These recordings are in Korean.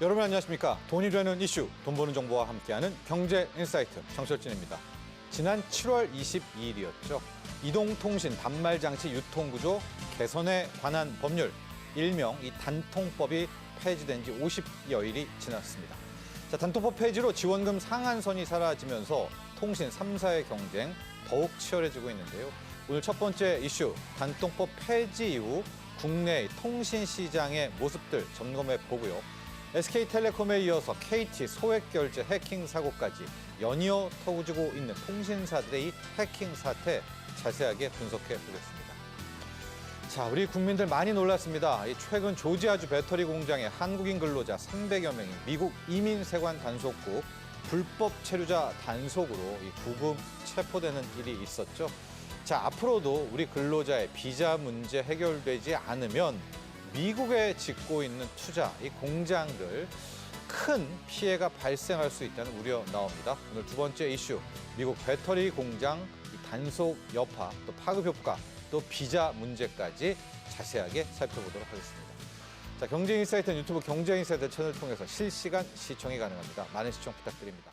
여러분 안녕하십니까? 돈이 되는 이슈, 돈 버는 정보와 함께하는 경제 인사이트 정철진입니다. 지난 7월 22일이었죠. 이동통신 단말장치 유통구조 개선에 관한 법률, 일명 이 단통법이 폐지된 지 50여일이 지났습니다. 자, 단통법 폐지로 지원금 상한선이 사라지면서 통신 3사의 경쟁 더욱 치열해지고 있는데요. 오늘 첫 번째 이슈, 단통법 폐지 이후 국내 통신 시장의 모습들 점검해 보고요. SK텔레콤에 이어서 KT 소액결제 해킹 사고까지 연이어 터지고 있는 통신사들의 이 해킹 사태 자세하게 분석해 보겠습니다. 자, 우리 국민들 많이 놀랐습니다. 최근 조지아주 배터리 공장의 한국인 근로자 300여 명이 미국 이민세관 단속국 불법 체류자 단속으로 구금 체포되는 일이 있었죠. 자, 앞으로도 우리 근로자의 비자 문제 해결되지 않으면 미국에 짓고 있는 투자, 이 공장들 큰 피해가 발생할 수 있다는 우려 나옵니다. 오늘 두 번째 이슈, 미국 배터리 공장 단속 여파, 또 파급 효과, 또 비자 문제까지 자세하게 살펴보도록 하겠습니다. 자, 경제인사이트는 유튜브 경제인사이트 채널을 통해서 실시간 시청이 가능합니다. 많은 시청 부탁드립니다.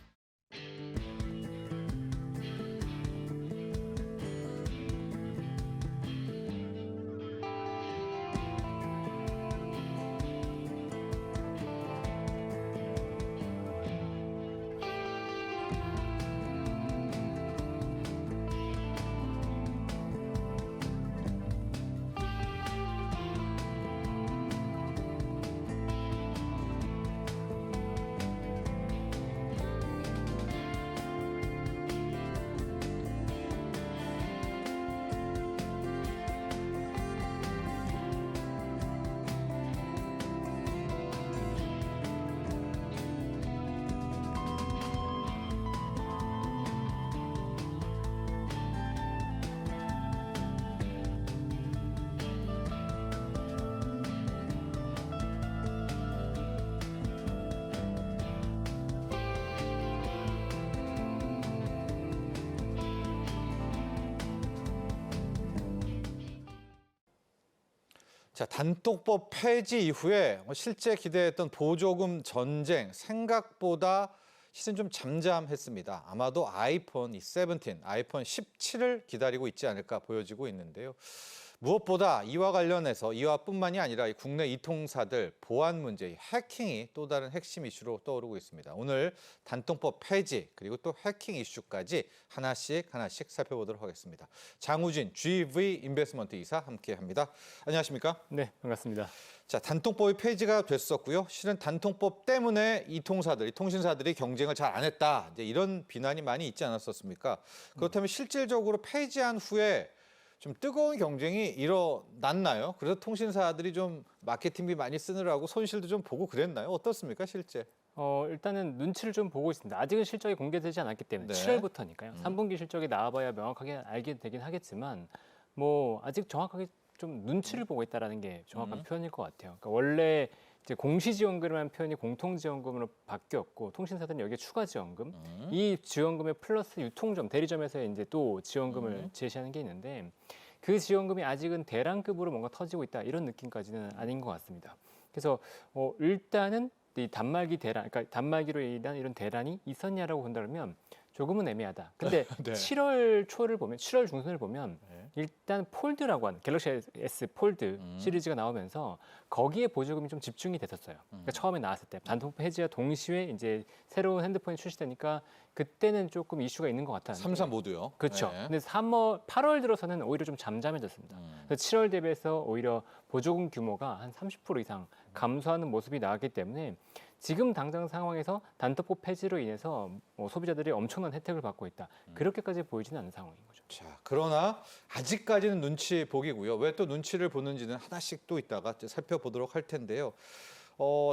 자, 단통법 폐지 이후에 실제 기대했던 보조금 전쟁 생각보다 시즌 좀 잠잠했습니다. 아마도 아이폰 17, 아이폰 17을 기다리고 있지 않을까 보여지고 있는데요. 무엇보다 이와 관련해서 이와뿐만이 아니라 국내 이통사들 보안 문제, 해킹이 또 다른 핵심 이슈로 떠오르고 있습니다. 오늘 단통법 폐지 그리고 또 해킹 이슈까지 하나씩 살펴보도록 하겠습니다. 장우진 GV 인베스트먼트 이사 함께합니다. 안녕하십니까? 네, 반갑습니다. 자, 단통법이 폐지가 됐었고요. 실은 단통법 때문에 이 통신사들이 경쟁을 잘 안 했다. 이제 이런 비난이 많이 있지 않았었습니까? 그렇다면 실질적으로 폐지한 후에 좀 뜨거운 경쟁이 일어났나요? 그래서 통신사들이 좀 마케팅비 많이 쓰느라고 손실도 좀 보고 그랬나요? 어떻습니까, 실제? 일단은 눈치를 좀 보고 있습니다. 아직은 실적이 공개되지 않았기 때문에 네. 7월부터니까요. 3분기 실적이 나와봐야 명확하게 알게 되긴 하겠지만 아직 정확하게 좀 눈치를 보고 있다는 게 정확한 표현일 것 같아요. 그러니까 원래 이제 공시지원금이라는 표현이 공통지원금으로 바뀌었고 통신사들은 여기에 추가 지원금, 이 지원금에 플러스 유통점, 대리점에서 이제 또 지원금을 제시하는 게 있는데 그 지원금이 아직은 대란급으로 뭔가 터지고 있다 이런 느낌까지는 아닌 것 같습니다. 그래서 일단은 이 단말기 대란, 그러니까 단말기로 인한 이런 대란이 있었냐라고 본다면 조금은 애매하다. 근데 네. 7월 초를 보면, 7월 중순을 보면 네. 일단 폴드라고 하는 갤럭시 S 폴드 시리즈가 나오면서 거기에 보조금이 좀 집중이 됐었어요. 그러니까 처음에 나왔을 때 단통법 해지와 동시에 이제 새로운 핸드폰이 출시되니까 그때는 조금 이슈가 있는 것 같았는데. 3사 모두요. 그렇죠. 네. 근데 8월 들어서는 오히려 좀 잠잠해졌습니다. 그래서 7월 대비해서 오히려 보조금 규모가 한 30% 이상 감소하는 모습이 나왔기 때문에 지금 당장 상황에서 단통법 폐지로 인해서 소비자들이 엄청난 혜택을 받고 있다. 그렇게까지 보이지는 않는 상황인 거죠. 자, 그러나 아직까지는 눈치 보기고요. 왜 또 눈치를 보는지는 하나씩 또 이따가 살펴보도록 할 텐데요.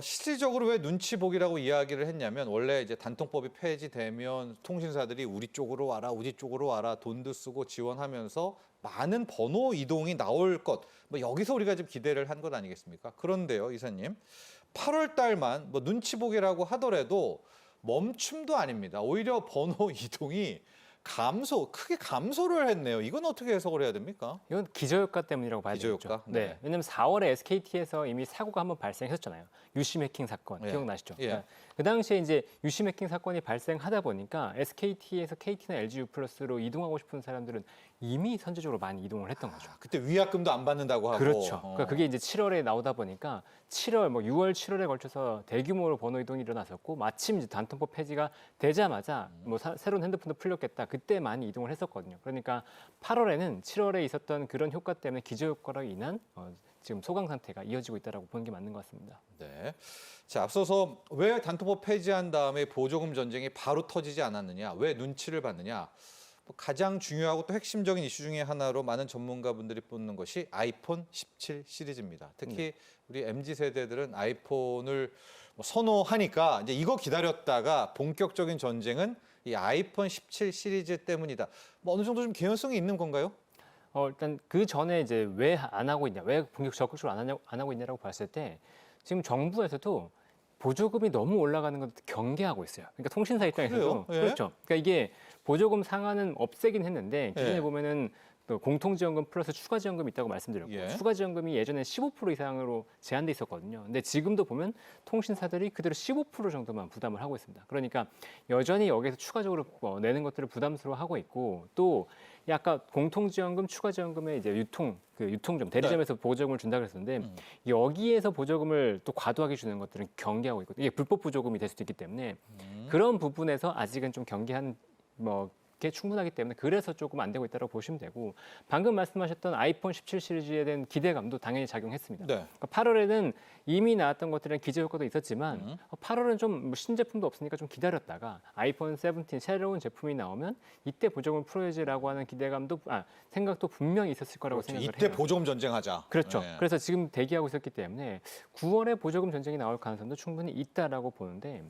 실질적으로 왜 눈치 보기라고 이야기를 했냐면 원래 이제 단통법이 폐지되면 통신사들이 우리 쪽으로 와라, 우리 쪽으로 와라, 돈도 쓰고 지원하면서 많은 번호 이동이 나올 것. 여기서 우리가 지금 기대를 한 것 아니겠습니까? 그런데요, 이사님. 8월 달만 눈치 보기라고 하더라도 멈춤도 아닙니다. 오히려 번호 이동이 크게 감소를 했네요. 이건 어떻게 해석을 해야 됩니까? 이건 기저효과 때문이라고 봐야 되겠죠. 기저효과? 네. 네. 왜냐하면 4월에 SKT에서 이미 사고가 한번 발생했었잖아요. 유심 해킹 사건 예. 기억나시죠? 예. 그러니까 그 당시에 이제 유심 해킹 사건이 발생하다 보니까 SKT에서 KT나 LG U+로 이동하고 싶은 사람들은 이미 선제적으로 많이 이동을 했던 거죠. 그때 위약금도 안 받는다고 하고. 그렇죠. 그러니까 그게 이제 7월에 나오다 보니까 7월, 6월, 7월에 걸쳐서 대규모로 번호 이동이 일어났었고 마침 이제 단통법 폐지가 되자마자 새로운 핸드폰도 풀렸겠다. 그때 많이 이동을 했었거든요. 그러니까 8월에는 7월에 있었던 그런 효과 때문에 기저효과로 인한 지금 소강 상태가 이어지고 있다라고 보는 게 맞는 것 같습니다. 네. 자, 앞서서 왜 단통법 폐지한 다음에 보조금 전쟁이 바로 터지지 않았느냐, 왜 눈치를 봤느냐. 가장 중요하고 또 핵심적인 이슈 중에 하나로 많은 전문가분들이 뽑는 것이 아이폰 17 시리즈입니다. 특히 우리 MZ 세대들은 아이폰을 선호하니까 이제 이거 기다렸다가 본격적인 전쟁은 이 아이폰 17 시리즈 때문이다. 어느 정도 좀 개연성이 있는 건가요? 일단 그 전에 이제 왜 안 하고 있냐, 왜 적극적으로 안 하고 있냐라고 봤을 때 지금 정부에서도 보조금이 너무 올라가는 걸 경계하고 있어요. 그러니까 통신사 입장에서도 그래요? 예? 그렇죠. 그러니까 이게 보조금 상한은 없애긴 했는데 기존에 예. 보면은 또 공통지원금 플러스 추가 지원금이 있다고 말씀드렸고 예. 추가 지원금이 예전에 15% 이상으로 제한돼 있었거든요. 근데 지금도 보면 통신사들이 그대로 15% 정도만 부담을 하고 있습니다. 그러니까 여전히 여기서 추가적으로 내는 것들을 부담스러워하고 있고 또 약간 공통지원금, 추가지원금의 이제 유통점, 대리점에서 보조금을 준다 그랬었는데 여기에서 보조금을 또 과도하게 주는 것들은 경계하고 있거든요. 이게 불법 보조금이 될 수도 있기 때문에 그런 부분에서 아직은 좀 경계한 게 충분하기 때문에 그래서 조금 안 되고 있다고 보시면 되고 방금 말씀하셨던 아이폰 17 시리즈에 대한 기대감도 당연히 작용했습니다. 네. 그러니까 8월에는 이미 나왔던 것들은 기저 효과도 있었지만 8월은 좀 신제품도 없으니까 좀 기다렸다가 아이폰 17 새로운 제품이 나오면 이때 보조금을 풀어야지라고 하는 기대감도 생각도 분명히 있었을 거라고 그렇죠. 생각을 이때 해요. 보조금 전쟁하자. 그렇죠. 네. 그래서 지금 대기하고 있었기 때문에 9월에 보조금 전쟁이 나올 가능성도 충분히 있다라고 보는데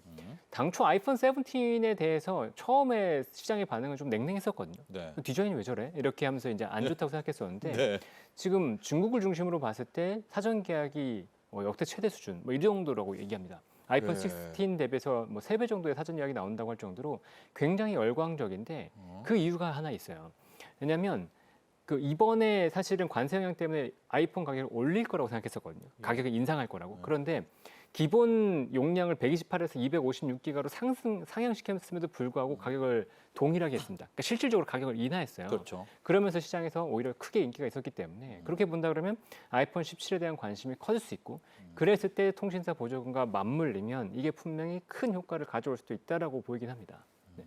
당초 아이폰 17에 대해서 처음에 시장의 반응은 좀 냉랭했었거든요. 네. 디자인이 왜 저래? 이렇게 하면서 이제 안 좋다고 생각했었는데 네. 지금 중국을 중심으로 봤을 때 사전 계약이 역대 최대 수준 이 정도라고 얘기합니다. 아이폰 네. 16 대비해서 3배 정도의 사전 예약이 나온다고 할 정도로 굉장히 열광적인데 그 이유가 하나 있어요. 왜냐하면 이번에 사실은 관세 영향 때문에 아이폰 가격을 올릴 거라고 생각했었거든요. 가격을 인상할 거라고. 그런데 기본 용량을 128에서 256기가로 상향시켰음에도 불구하고 가격을 동일하게 했습니다. 그러니까 실질적으로 가격을 인하했어요. 그렇죠. 그러면서 시장에서 오히려 크게 인기가 있었기 때문에 그렇게 본다 그러면 아이폰 17에 대한 관심이 커질 수 있고 그랬을 때 통신사 보조금과 맞물리면 이게 분명히 큰 효과를 가져올 수도 있다라고 보이긴 합니다. 네.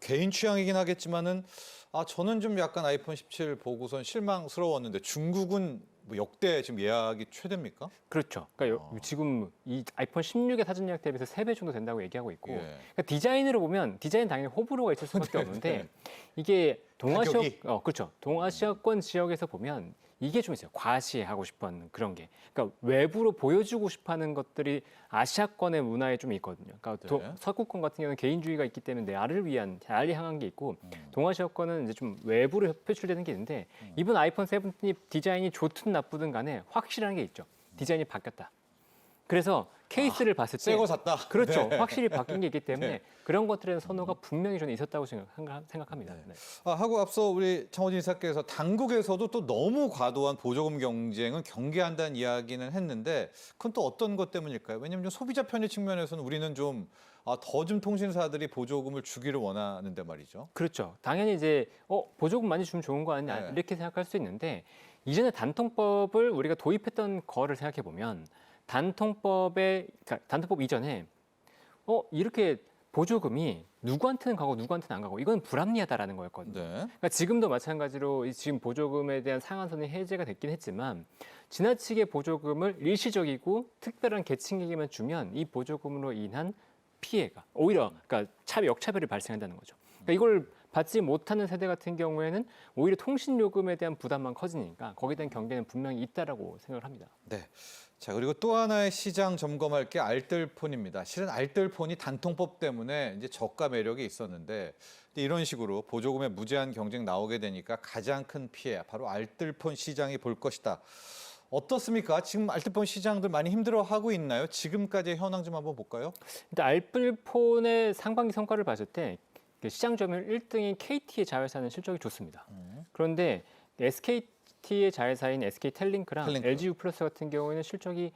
개인 취향이긴 하겠지만은 저는 좀 약간 아이폰 17 보고선 실망스러웠는데 중국은 역대 지금 예약이 최대입니까? 그렇죠. 그러니까 지금 이 아이폰 16의 사전 예약 대비해서 3배 정도 된다고 얘기하고 있고 예. 그러니까 디자인으로 보면 디자인 당연히 호불호가 있을 수밖에 없는데 이게 가격이? 그렇죠. 동아시아권 지역에서 보면 이게 좀 있어요. 과시하고 싶어하는 그런 게. 그러니까 외부로 보여주고 싶어하는 것들이 아시아권의 문화에 좀 있거든요. 그러니까 네. 서구권 같은 경우는 개인주의가 있기 때문에 나를 향한 게 있고 동아시아권은 이제 좀 외부로 표출되는 게 있는데 이번 아이폰 17 디자인이 좋든 나쁘든 간에 확실한 게 있죠. 디자인이 바뀌었다. 그래서 케이스를 봤을 때 새 거 샀다. 그렇죠. 네. 확실히 바뀐 게 있기 때문에 네. 그런 것들에 대한 선호가 분명히 저는 있었다고 생각합니다. 네. 하고 앞서 우리 창호진 이사께서 당국에서도 또 너무 과도한 보조금 경쟁은 경계한다는 이야기는 했는데 그건 또 어떤 것 때문일까요? 왜냐하면 소비자 편의 측면에서는 우리는 좀 더 좀 통신사들이 보조금을 주기를 원하는데 말이죠. 그렇죠. 당연히 이제 보조금 많이 주면 좋은 거 아니냐 네. 이렇게 생각할 수 있는데 이전에 단통법을 우리가 도입했던 거를 생각해 보면 단통법 이전에 이렇게 보조금이 누구한테는 가고 누구한테는 안 가고 이건 불합리하다라는 거였거든요. 네. 그러니까 지금도 마찬가지로 지금 보조금에 대한 상한선이 해제가 됐긴 했지만 지나치게 보조금을 일시적이고 특별한 계층에게만 주면 이 보조금으로 인한 피해가 오히려 그러니까 역차별이 발생한다는 거죠. 그러니까 이걸 받지 못하는 세대 같은 경우에는 오히려 통신 요금에 대한 부담만 커지니까 거기에 대한 경계는 분명히 있다라고 생각을 합니다. 네. 자, 그리고 또 하나의 시장 점검할 게 알뜰폰입니다. 실은 알뜰폰이 단통법 때문에 이제 저가 매력이 있었는데 이런 식으로 보조금에 무제한 경쟁 나오게 되니까 가장 큰 피해 바로 알뜰폰 시장이 볼 것이다. 어떻습니까? 지금 알뜰폰 시장들 많이 힘들어하고 있나요? 지금까지의 현황 좀 한번 볼까요? 일단 알뜰폰의 상반기 성과를 봤을 때 시장 점유율 1등인 KT의 자회사는 실적이 좋습니다. 그런데 SKT의 자회사인 SK텔링크랑 텔링크. LG유플러스 같은 경우에는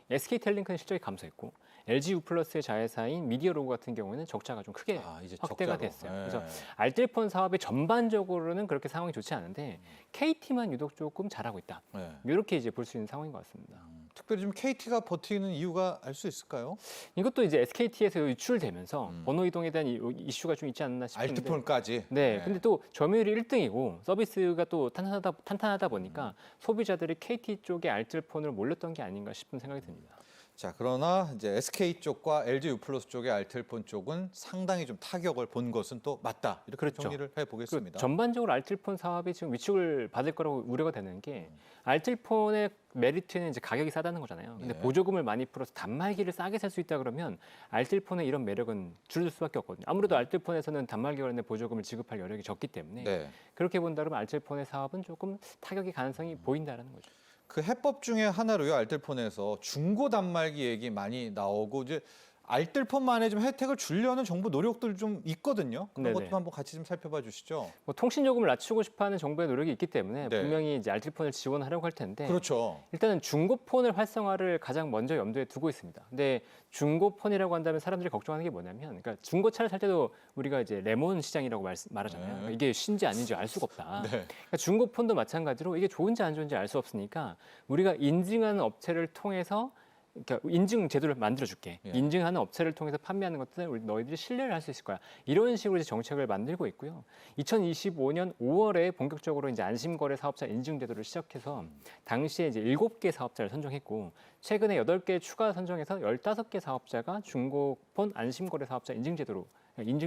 SK텔링크는 실적이 감소했고 LG유플러스의 자회사인 미디어로그 같은 경우에는 적자가 좀 크게 이제 확대가 적자로. 됐어요. 예. 그래서 알뜰폰 사업이 전반적으로는 그렇게 상황이 좋지 않은데 KT만 유독 조금 잘하고 있다. 예. 이렇게 이제 볼 수 있는 상황인 것 같습니다. 특별히 좀 KT가 버티는 이유가 알 수 있을까요? 이것도 이제 SKT에서 유출되면서 번호 이동에 대한 이슈가 좀 있지 않나 싶은데. 알뜰폰까지. 네, 근데 또 점유율이 1등이고 서비스가 또 탄탄하다 보니까 소비자들이 KT 쪽에 알뜰폰을 몰렸던 게 아닌가 싶은 생각이 듭니다. 자, 그러나 이제 SK 쪽과 LG 유플러스 쪽의 알뜰폰 쪽은 상당히 좀 타격을 본 것은 또 맞다. 이렇게 그렇죠. 정리를 해보겠습니다. 전반적으로 알뜰폰 사업이 지금 위축을 받을 거라고 우려가 되는 게 알뜰폰의 메리트는 이제 가격이 싸다는 거잖아요. 근데 예. 보조금을 많이 풀어서 단말기를 싸게 살 수 있다 그러면 알뜰폰의 이런 매력은 줄어들 수밖에 없거든요. 아무래도 알뜰폰에서는 단말기 관련된 보조금을 지급할 여력이 적기 때문에 네. 그렇게 본다면 알뜰폰의 사업은 조금 타격의 가능성이 보인다는 거죠. 그 해법 중에 하나로요. 알뜰폰에서 중고 단말기 얘기 많이 나오고 이제 알뜰폰만의 좀 혜택을 주려는 정부 노력들 좀 있거든요. 그런 네네. 것도 한번 같이 좀 살펴봐 주시죠. 뭐 통신 요금을 낮추고 싶어하는 정부의 노력이 있기 때문에 네. 분명히 이제 알뜰폰을 지원하려고 할 텐데 그렇죠. 일단은 중고폰을 활성화를 가장 먼저 염두에 두고 있습니다. 근데 중고폰이라고 한다면 사람들이 걱정하는 게 뭐냐면, 그러니까 중고차를 살 때도 우리가 이제 레몬 시장이라고 말하잖아요. 네. 그러니까 이게 신지 아닌지 알 수가 없다. 네. 그러니까 중고폰도 마찬가지로 이게 좋은지 안 좋은지 알 수 없으니까 우리가 인증하는 업체를 통해서 그러니까 인증 제도를 만들어줄게. 예. 인증하는 업체를 통해서 판매하는 것들은 우리 너희들이 신뢰를 할 수 있을 거야. 이런 식으로 이제 정책을 만들고 있고요. 2025년 5월에 본격적으로 이제 안심거래 사업자 인증 제도를 시작해서 당시에 이제 7개 사업자를 선정했고 최근에 8개 추가 선정해서 15개 사업자가 중고폰 안심거래 사업자 인증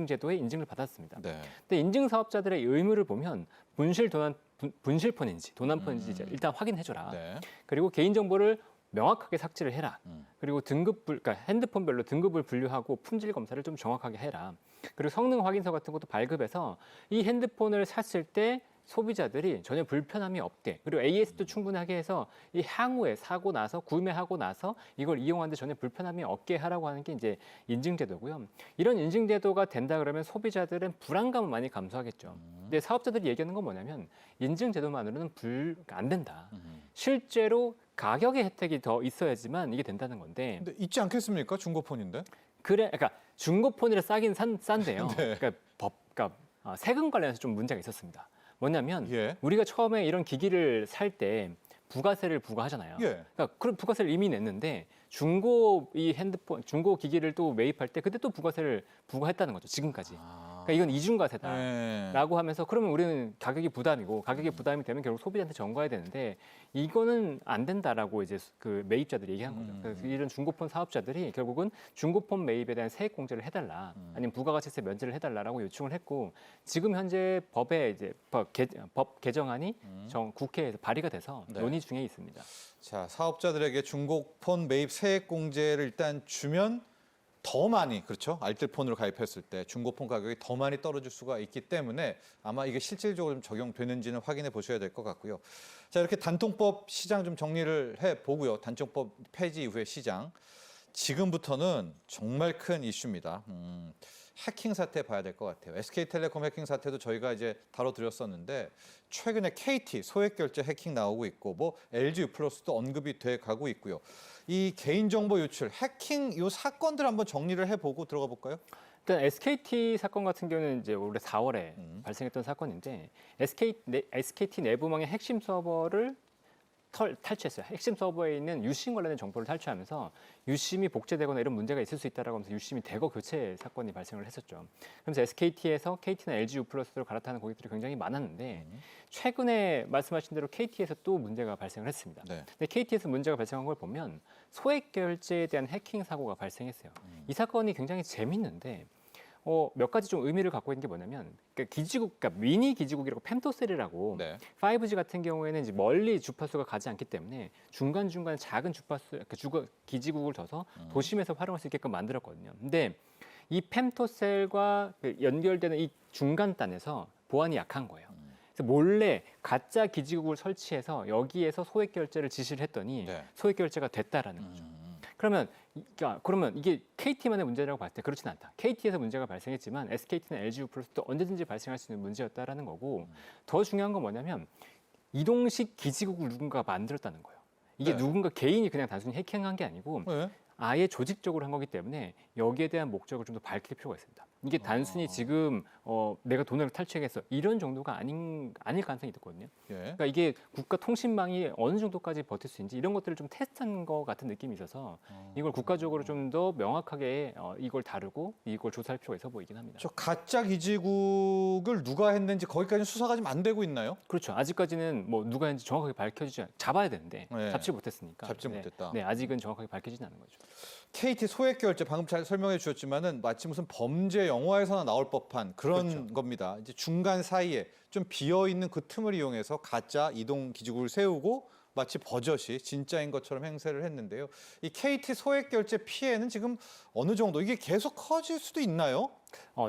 제도에 인증을 받았습니다. 네. 근데 인증 사업자들의 의무를 보면 분실폰인지 도난폰인지 이제 일단 확인해줘라. 네. 그리고 개인정보를 명확하게 삭제를 해라. 음. 그리고 그러니까 핸드폰별로 등급을 분류하고 품질 검사를 좀 정확하게 해라. 그리고 성능 확인서 같은 것도 발급해서 이 핸드폰을 샀을 때 소비자들이 전혀 불편함이 없게, 그리고 AS도 충분하게 해서 이 향후에 사고 나서 구매하고 나서 이걸 이용하는데 전혀 불편함이 없게 하라고 하는 게 이제 인증제도고요. 이런 인증제도가 된다 그러면 소비자들은 불안감을 많이 감수하겠죠. 근데 사업자들이 얘기하는 건 뭐냐면 인증제도만으로는 안 된다. 실제로 가격의 혜택이 더 있어야지만 이게 된다는 건데. 근데 있지 않겠습니까? 중고폰인데. 그러니까 중고폰이라 싸긴 싼데요. 네. 그러니까 세금 관련해서 좀 문제가 있었습니다. 뭐냐면 예. 우리가 처음에 이런 기기를 살 때 부가세를 부과하잖아요. 예. 그러니까 그런 부가세를 이미 냈는데 중고 중고 기기를 또 매입할 때 그때 또 부가세를 부과했다는 거죠. 지금까지. 그러니까 이건 이중과세다. 네. 라고 하면서 그러면 우리는 가격이 부담이고 가격이 부담이 되면 결국 소비자한테 전가야 되는데 이거는 안 된다라고 이제 그 매입자들이 얘기한 거죠. 그래서 이런 중고폰 사업자들이 결국은 중고폰 매입에 대한 세액 공제를 해달라, 아니면 부가가치세 면제를 해달라라고 요청을 했고 지금 현재 법에 이제 법 개정안이 국회에서 발의가 돼서 네. 논의 중에 있습니다. 자, 사업자들에게 중고폰 매입 세액 공제를 일단 주면 더 많이, 그렇죠? 알뜰폰으로 가입했을 때 중고폰 가격이 더 많이 떨어질 수가 있기 때문에 아마 이게 실질적으로 좀 적용되는지는 확인해 보셔야 될 것 같고요. 자, 이렇게 단통법 시장 좀 정리를 해보고요. 단통법 폐지 이후의 시장. 지금부터는 정말 큰 이슈입니다. 해킹 사태 봐야 될 것 같아요. SK텔레콤 해킹 사태도 저희가 이제 다뤄드렸었는데 최근에 KT 소액 결제 해킹 나오고 있고 뭐 LG 유플러스도 언급이 돼 가고 있고요. 이 개인정보 유출, 해킹 이 사건들 한번 정리를 해보고 들어가 볼까요? 일단 SKT 사건 같은 경우는 이제 올해 4월에 발생했던 사건인데 SKT 내부망의 핵심 서버를 탈취했어요. 핵심 서버에 있는 유심 관련된 정보를 탈취하면서 유심이 복제되거나 이런 문제가 있을 수 있다라고 하면서 유심이 대거 교체 사건이 발생을 했었죠. 그래서 SKT에서 KT나 LG U+로 갈아타는 고객들이 굉장히 많았는데 최근에 말씀하신 대로 KT에서 또 문제가 발생을 했습니다. 네. 근데 KT에서 문제가 발생한 걸 보면 소액 결제에 대한 해킹 사고가 발생했어요. 이 사건이 굉장히 재밌는데 몇 가지 좀 의미를 갖고 있는 게 뭐냐면 그러니까 미니 기지국이라고 펜토셀이라고 네. 5G 같은 경우에는 이제 멀리 주파수가 가지 않기 때문에 중간중간 작은 주파수 기지국을 둬서 도심에서 활용할 수 있게끔 만들었거든요. 근데 이 펜토셀과 연결되는 이 중간단에서 보안이 약한 거예요. 그래서 몰래 가짜 기지국을 설치해서 여기에서 소액 결제를 지시를 했더니 네. 소액 결제가 됐다라는 거죠. 그러면 이게 KT만의 문제라고 봤을 때 그렇진 않다. KT에서 문제가 발생했지만 SKT나 LG유플러스도 언제든지 발생할 수 있는 문제였다라는 거고 더 중요한 건 뭐냐면 이동식 기지국을 누군가가 만들었다는 거예요. 이게 네. 누군가 개인이 그냥 단순히 해킹한 게 아니고 네. 아예 조직적으로 한 거기 때문에 여기에 대한 목적을 좀 더 밝힐 필요가 있습니다. 이게 단순히 지금 내가 돈을 탈취했어 이런 정도가 아닐 가능성이 있거든요. 예. 그러니까 이게 국가 통신망이 어느 정도까지 버틸 수 있는지 이런 것들을 좀 테스트한 것 같은 느낌이 있어서 이걸 국가적으로 좀 더 명확하게 이걸 다루고 이걸 조사할 필요가 있어 보이긴 합니다. 저 가짜 기지국을 누가 했는지 거기까지 수사가 지금 안 되고 있나요? 그렇죠. 아직까지는 뭐 누가 했는지 정확하게 잡아야 되는데 네. 잡지 못했으니까. 잡지 못했다. 네, 아직은 정확하게 밝혀지지 않은 거죠. KT 소액 결제 방금 잘 설명해 주셨지만은 마치 무슨 범죄 영화에서나 나올 법한 그런 그렇죠. 겁니다. 이제 중간 사이에 좀 비어 있는 그 틈을 이용해서 가짜 이동 기지국을 세우고 마치 버젓이 진짜인 것처럼 행세를 했는데요. 이 KT 소액 결제 피해는 지금 어느 정도 이게 계속 커질 수도 있나요?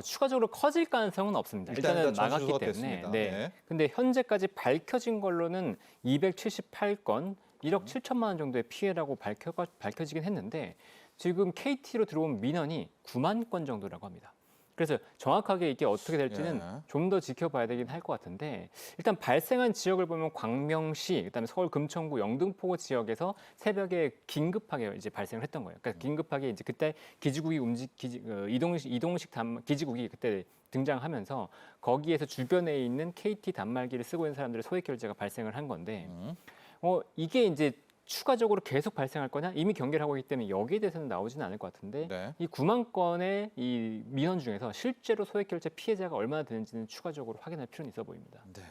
추가적으로 커질 가능성은 없습니다. 일단은 막았기 때문에. 됐습니다. 네. 네. 근데 현재까지 밝혀진 걸로는 278건 1억 7천만 원 정도의 피해라고 밝혀지긴 했는데 지금 KT로 들어온 민원이 9만 건 정도라고 합니다. 그래서 정확하게 이게 어떻게 될지는 예. 좀 더 지켜봐야 되긴 할 것 같은데 일단 발생한 지역을 보면 광명시, 그다음에 서울 금천구 영등포 지역에서 새벽에 긴급하게 이제 발생을 했던 거예요. 그러니까 긴급하게 이제 그때 기지국이 이동식 기지국이 그때 등장하면서 거기에서 주변에 있는 KT 단말기를 쓰고 있는 사람들의 소액 결제가 발생을 한 건데 이게 이제 추가적으로 계속 발생할 거냐? 이미 경계를 하고 있기 때문에 여기에 대해서는 나오지는 않을 것 같은데 네. 이 9만 건의 이 민원 중에서 실제로 소액 결제 피해자가 얼마나 되는지는 추가적으로 확인할 필요는 있어 보입니다. 네.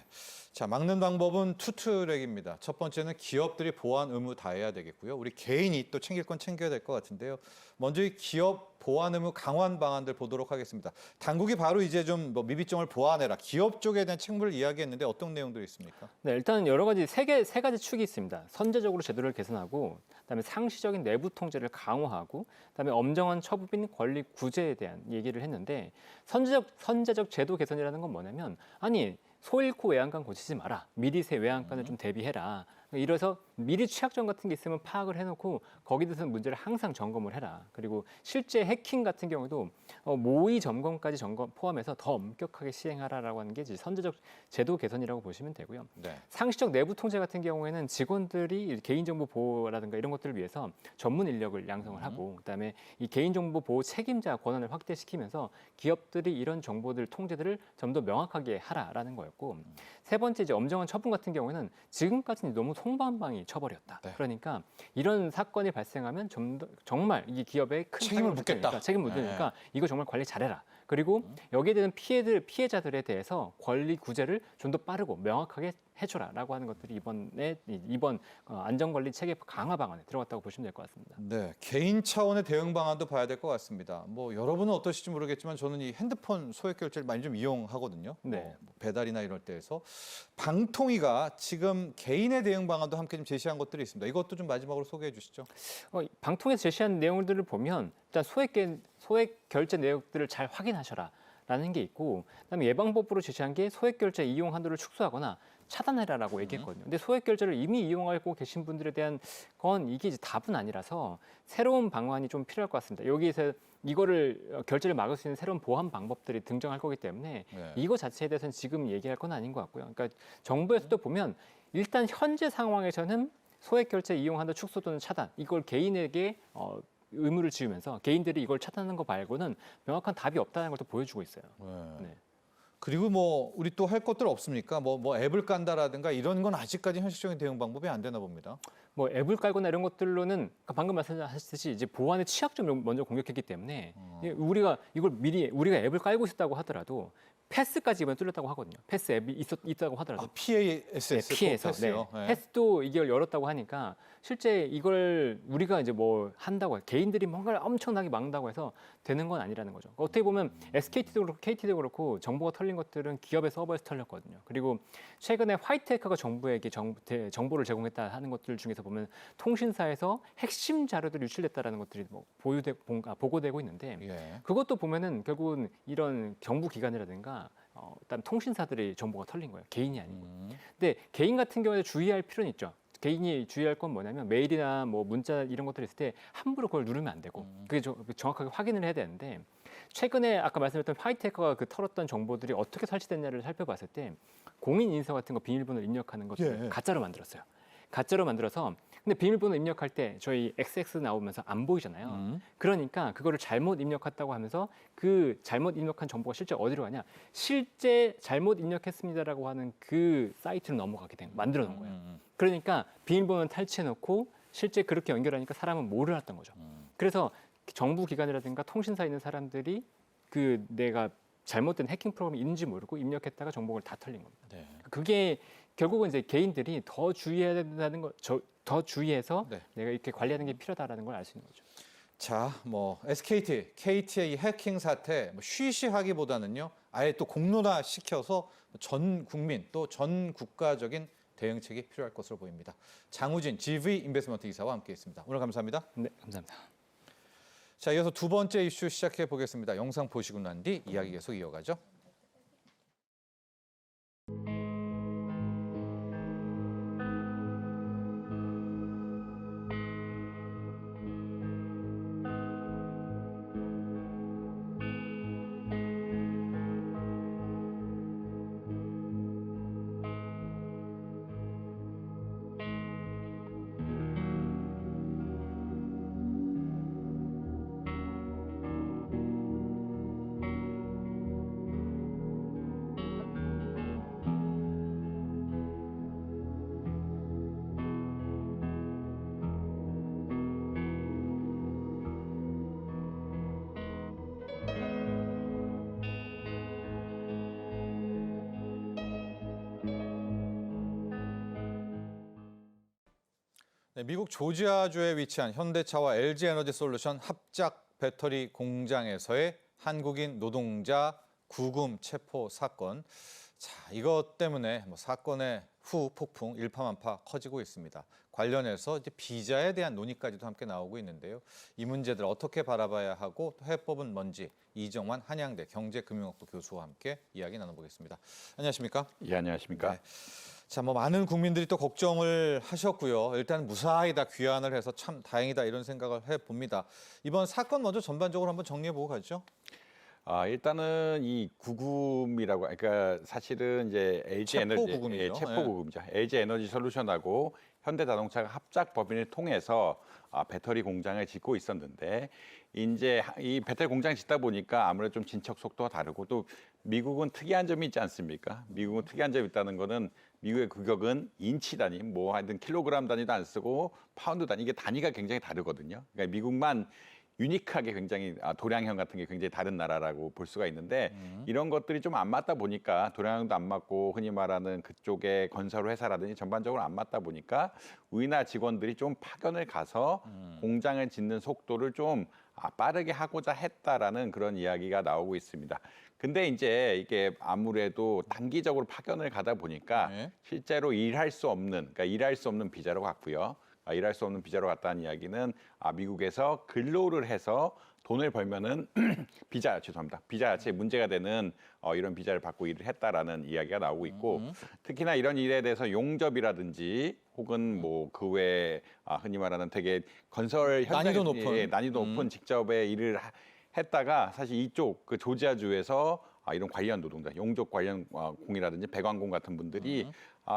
자, 막는 방법은 투트랙입니다. 첫 번째는 기업들이 보안 의무 다해야 되겠고요. 우리 개인이 또 챙길 건 챙겨야 될 것 같은데요. 먼저 이 기업 보안 의무 강화 방안들 보도록 하겠습니다. 당국이 바로 이제 좀 뭐 미비점을 보완해라. 기업 쪽에 대한 책무를 이야기했는데 어떤 내용들이 있습니까? 네, 일단 여러 가지 세 가지 축이 있습니다. 선제적으로 제도를 개선하고, 그다음에 상시적인 내부 통제를 강화하고, 그다음에 엄정한 처분 및 권리 구제에 대한 얘기를 했는데 선제적 제도 개선이라는 건 뭐냐면 아니 소 잃고 외양간 고치지 마라. 미리 새 외양간을 좀 대비해라. 이래서 미리 취약점 같은 게 있으면 파악을 해놓고 거기에 대해서 문제를 항상 점검을 해라. 그리고 실제 해킹 같은 경우도 모의 점검까지 포함해서 더 엄격하게 시행하라라고 하는 게 이제 선제적 제도 개선이라고 보시면 되고요. 네. 상시적 내부 통제 같은 경우에는 직원들이 개인정보 보호라든가 이런 것들을 위해서 전문 인력을 양성을 하고 그다음에 이 개인정보 보호 책임자 권한을 확대시키면서 기업들이 이런 정보들 통제들을 좀 더 명확하게 하라라는 거였고 세 번째 이제 엄정한 처분 같은 경우에는 지금까지는 너무 송방망이 쳐버렸다. 네. 그러니까 이런 사건이 발생하면 좀 더 정말 이 기업에 큰 책임을 묻겠다. 책임을 묻으니까 이거 정말 관리 잘해라. 그리고 여기에 대한 피해자들에 대해서 권리 구제를 좀 더 빠르고 명확하게 해줘라라고 하는 것들이 이번 안전관리 체계 강화 방안에 들어갔다고 보시면 될 것 같습니다. 네, 개인 차원의 대응 방안도 봐야 될 것 같습니다. 뭐 여러분은 어떠실지 모르겠지만 저는 이 핸드폰 소액 결제를 많이 좀 이용하거든요. 네. 뭐 배달이나 이럴 때에서 방통위가 지금 개인의 대응 방안도 함께 좀 제시한 것들이 있습니다. 이것도 좀 마지막으로 소개해 주시죠. 방통에서 제시한 내용들을 보면 일단 소액 결제 내역들을 잘 확인하셔라라는 게 있고, 그다음에 예방법으로 제시한 게 소액 결제 이용 한도를 축소하거나 차단해라라고 얘기했거든요. 근데 소액 결제를 이미 이용하고 계신 분들에 대한 건 이게 이제 답은 아니라서 새로운 방안이 좀 필요할 것 같습니다. 여기에서 이거를 결제를 막을 수 있는 새로운 보안 방법들이 등장할 거기 때문에 네. 이거 자체에 대해서는 지금 얘기할 건 아닌 것 같고요. 그러니까 정부에서도 보면 일단 현재 상황에서는 소액 결제 이용 한도 축소 또는 차단 이걸 개인에게 의무를 지우면서 개인들이 이걸 차단하는 거 말고는 명확한 답이 없다는 걸 또 보여주고 있어요. 네. 그리고 뭐 우리 또 할 것들 없습니까? 뭐 앱을 깐다라든가 이런 건 아직까지 현실적인 대응 방법이 안 되나 봅니다. 뭐 앱을 깔거나 이런 것들로는 방금 말씀하셨듯이 이제 보안의 취약점을 먼저 공격했기 때문에 우리가 앱을 깔고 있었다고 하더라도 패스까지 이번에 뚫렸다고 하거든요. 패스 앱이 있다고 하더라도. PASS, 피해서 패스요. 네. 패스도 이걸 열었다고 하니까 실제 이걸 우리가 이제 뭐 한다고 개인들이 뭔가를 엄청나게 막는다고 해서 되는 건 아니라는 거죠. 어떻게 보면 SKT도 그렇고 KT도 그렇고 정보가 털린 것들은 기업의 서버에서 털렸거든요. 그리고 최근에 화이트해커가 정부에게 정보를 제공했다 하는 것들 중에서 보면 통신사에서 핵심 자료들이 유출됐다라는 것들이 뭐 보고되고 있는데 예. 그것도 보면은 결국은 이런 정부 기관이라든가 일단 통신사들의 정보가 털린 거예요. 개인이 아니고. 근데 개인 같은 경우에 주의할 필요는 있죠. 개인이 주의할 건 뭐냐면 메일이나 뭐 문자 이런 것들 있을 때 함부로 그걸 누르면 안 되고 그게 정확하게 확인을 해야 되는데 최근에 아까 말씀드렸던 화이트 해커가 그 털었던 정보들이 어떻게 설치됐냐를 살펴봤을 때 공인 인서 같은 거 비밀번호를 입력하는 것도 가짜로 만들었어요. 가짜로 만들어서 근데 비밀번호 입력할 때 저희 XX 나오면서 안 보이잖아요. 그러니까 그거를 잘못 입력했다고 하면서 그 잘못 입력한 정보가 실제 어디로 가냐? 실제 잘못 입력했습니다라고 하는 그 사이트로 넘어가게 만들어 놓은 거예요. 그러니까 비밀번호는 탈취해 놓고 실제 그렇게 연결하니까 사람은 몰랐던 거죠. 그래서 정부 기관이라든가 통신사에 있는 사람들이 그 내가 잘못된 해킹 프로그램이 있는지 모르고 입력했다가 정보를 다 털린 겁니다. 네. 그게 결국은 이제 개인들이 더 주의해야 된다는 거, 더 주의해서 네. 내가 이렇게 관리하는 게 필요하다라는 걸 알 수 있는 거죠. 자, 뭐 SKT, KT의 이 해킹 사태 뭐 쉬쉬하기보다는요, 아예 또 공론화 시켜서 전 국민 또 전 국가적인 대응책이 필요할 것으로 보입니다. 장우진 GV 인베스트먼트 이사와 함께했습니다. 오늘 감사합니다. 네, 감사합니다. 자, 이어서 두 번째 이슈 시작해 보겠습니다. 영상 보시고 난 뒤 이야기 계속 이어가죠. 네, 미국 조지아주에 위치한 현대차와 LG에너지솔루션 합작 배터리 공장에서의 한국인 노동자 구금 체포 사건. 자, 이것 때문에 사건의 후 폭풍 일파만파 커지고 있습니다. 관련해서 이제 비자에 대한 논의까지도 함께 나오고 있는데요. 이 문제들 어떻게 바라봐야 하고 해법은 뭔지 이정환 한양대 경제금융학부 교수와 함께 이야기 나눠보겠습니다. 안녕하십니까? 예, 안녕하십니까? 네. 자, 많은 국민들이 또 걱정을 하셨고요. 일단 무사히 다 귀환을 해서 참 다행이다 이런 생각을 해봅니다. 이번 사건 먼저 전반적으로 한번 정리해보고 가죠. 일단은 이 구금이라고, 그러니까 사실은 이제 LG 에너지 구금이죠. 체포 구금이죠. LG 에너지 솔루션하고 현대자동차가 합작 법인을 통해서 배터리 공장을 짓고 있었는데 이제 이 배터리 공장 짓다 보니까 아무래도 좀 진척 속도가 다르고 또 미국은 특이한 점이 있지 않습니까? 미국은 특이한 점이 있다는 거는 미국의 규격은 인치 단위, 뭐 하여튼 킬로그램 단위도 안 쓰고 파운드 단위, 이게 단위가 굉장히 다르거든요. 그러니까 미국만 유니크하게 굉장히 도량형 같은 게 굉장히 다른 나라라고 볼 수가 있는데 이런 것들이 좀 안 맞다 보니까 도량형도 안 맞고 흔히 말하는 그쪽의 건설 회사라든지 전반적으로 안 맞다 보니까 우리나라 직원들이 좀 파견을 가서 공장을 짓는 속도를 좀 빠르게 하고자 했다라는 그런 이야기가 나오고 있습니다. 근데 이제 이게 아무래도 단기적으로 파견을 가다 보니까 네. 실제로 일할 수 없는 비자로 갔고요. 일할 수 없는 비자로 갔다는 이야기는 미국에서 근로를 해서 돈을 벌면은 비자 자체에 문제가 되는 이런 비자를 받고 일을 했다라는 이야기가 나오고 있고 특히나 이런 일에 대해서 용접이라든지 혹은 뭐 그 외에 흔히 말하는 되게 건설 현장에 난이도 높은 직접의 일을 했다가 사실 이쪽 그 조지아주에서 이런 관련 노동자, 용접 관련 공이라든지 배관공 같은 분들이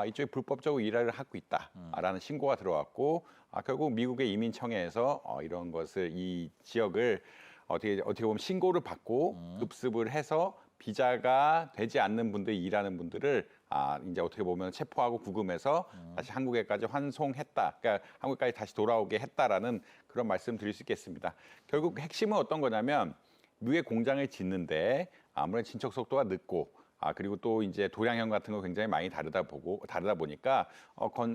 이쪽에 불법적으로 일을 하고 있다라는 신고가 들어왔고 결국 미국의 이민청에서 이런 것을 이 지역을 어떻게 보면 신고를 받고 급습을 해서 비자가 되지 않는 분들이 일하는 분들을 이제 어떻게 보면 체포하고 구금해서 다시 한국에까지 환송했다. 그러니까 한국까지 다시 돌아오게 했다라는 그런 말씀 드릴 수 있겠습니다. 결국 핵심은 어떤 거냐면 미국의 공장을 짓는데 아무래도 진척 속도가 늦고 그리고 또 이제 도량형 같은 거 굉장히 많이 다르다 보니까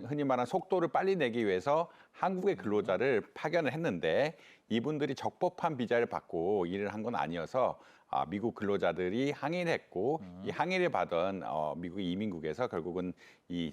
흔히 말하는 속도를 빨리 내기 위해서 한국의 근로자를 파견을 했는데 이분들이 적법한 비자를 받고 일을 한 건 아니어서 미국 근로자들이 항의를 했고 이 항의를 받은 미국의 이민국에서 결국은 이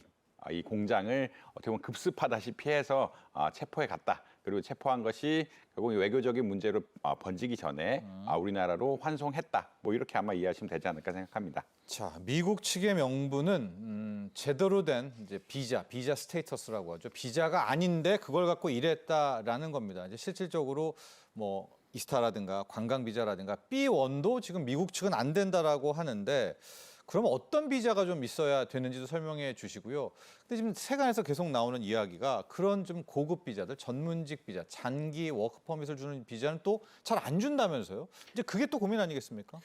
공장을 어떻게 보면 급습하다시피 해서 체포해 갔다. 그리고 체포한 것이 결국 외교적인 문제로 번지기 전에 우리나라로 환송했다. 뭐 이렇게 아마 이해하시면 되지 않을까 생각합니다. 자, 미국 측의 명분은 제대로 된 이제 비자 스테이터스라고 하죠. 비자가 아닌데 그걸 갖고 일했다라는 겁니다. 이제 실질적으로 뭐 이스타라든가 관광 비자라든가 B1도 지금 미국 측은 안 된다라고 하는데 그럼 어떤 비자가 좀 있어야 되는지도 설명해 주시고요. 근데 지금 세간에서 계속 나오는 이야기가 그런 좀 고급 비자들, 전문직 비자, 장기 워크 퍼밋을 주는 비자는 또 잘 안 준다면서요. 이제 그게 또 고민 아니겠습니까?